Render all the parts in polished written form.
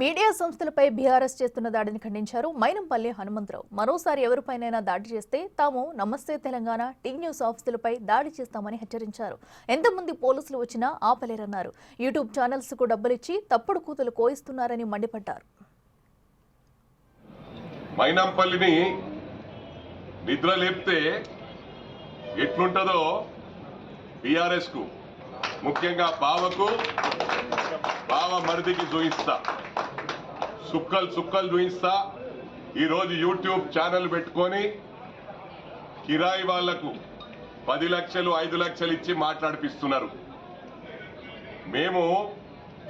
Media సంస్థలపై BRS చేస్తున్న దాడిని ఖండించారు మైనంపల్లి హనుమంతరావు. మరోసారి ఎవరిపైనైనా దాడి చేస్తే తాము నమస్తే తెలంగాణ టీ న్యూస్ ఆఫీసులపై దాడి చేస్తామని హెచ్చరించారు. ఎంతమంది పోలీసులు వచ్చినా ఆపలేరన్నారు. యూట్యూబ్ ఛానల్స్ కు డబ్బులిచ్చి తప్పుడు కూతులు కోయిస్తున్నారని మండిపడ్డారు. మైనంపల్లిని నిద్ర లేపితే ఎట్లుంటదో బీఆర్ఎస్ కు ముఖ్యంగా బావ మరిదికి చూయిస్తా, సుక్కలు చూయిస్తా. ఈరోజు యూట్యూబ్ ఛానల్ పెట్టుకొని కిరాయి వాళ్లకు 10 లక్షలు 5 లక్షలు ఇచ్చి మాట్లాడిపిస్తున్నారు. మేము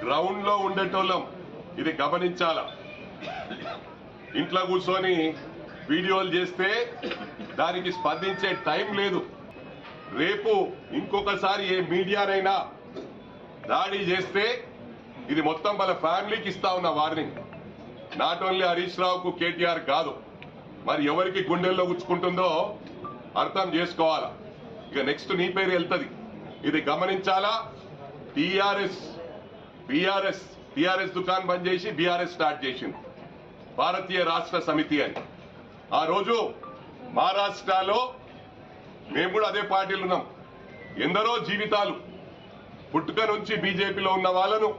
గ్రౌండ్ లో ఉండేటోళ్ళం, ఇది గమనించాలా. ఇంట్లో కూర్చొని వీడియోలు చేస్తే దానికి స్పందించే టైం లేదు. రేపు ఇంకొకసారి ఏ మీడియానైనా దాడి చేస్తే ఇది మొత్తం వాళ్ళ ఫ్యామిలీకి ఇస్తా ఉన్న వార్నింగ్. నాట్ ఓన్లీ హరీష్ రావుకు, కేటీఆర్ కాదు, మరి ఎవరికి గుండెల్లో గుచ్చుకుంటుందో అర్థం చేసుకోవాలా. ఇక నెక్స్ట్ నీ పేరు వెళ్తుంది, ఇది గమనించాలా. టీఆర్ఎస్ దుకాణం బంద్ చేసి బీఆర్ఎస్ స్టార్ట్ చేసింది, భారతీయ రాష్ట్ర సమితి అని. ఆ రోజు మహారాష్ట్రలో మేము కూడా అదే పార్టీలు ఉన్నాం. ఎందరో జీవితాలు, పుట్టుక నుంచి బీజేపీలో ఉన్న వాళ్ళను,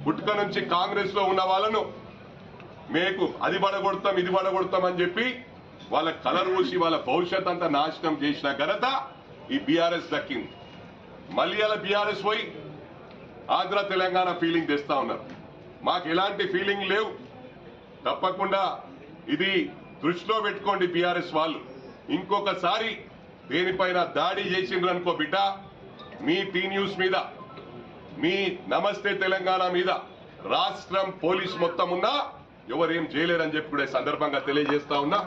పుట్టుక నుంచి కాంగ్రెస్ లో ఉన్న వాళ్ళను మీకు అది పడగొడతాం ఇది పడగొడతాం అని చెప్పి వాళ్ళ కలర్ ఊసి వాళ్ళ భవిష్యత్ అంతా నాశనం చేసిన ఘనత ఈ బీఆర్ఎస్ దక్కింది. మళ్ళీ అలా బీఆర్ఎస్ పోయి ఆంధ్ర తెలంగాణ ఫీలింగ్ తెస్తా ఉన్నారు. మాకు ఎలాంటి ఫీలింగ్ లేవు. తప్పకుండా ఇది దృష్టిలో పెట్టుకోండి బీఆర్ఎస్ వాళ్ళు. ఇంకొకసారి దేనిపైన దాడి చేసిండ్రు అనుకో బిడ్డ, మీ టీ న్యూస్ మీద, మీ నమస్తే తెలంగాణ మీద రాష్ట్రం పోలీస్ మొత్తం ఉన్నా ఎవరేం చేయలేరని చెప్పి కూడా సందర్భంగా తెలియజేస్తా ఉన్నా.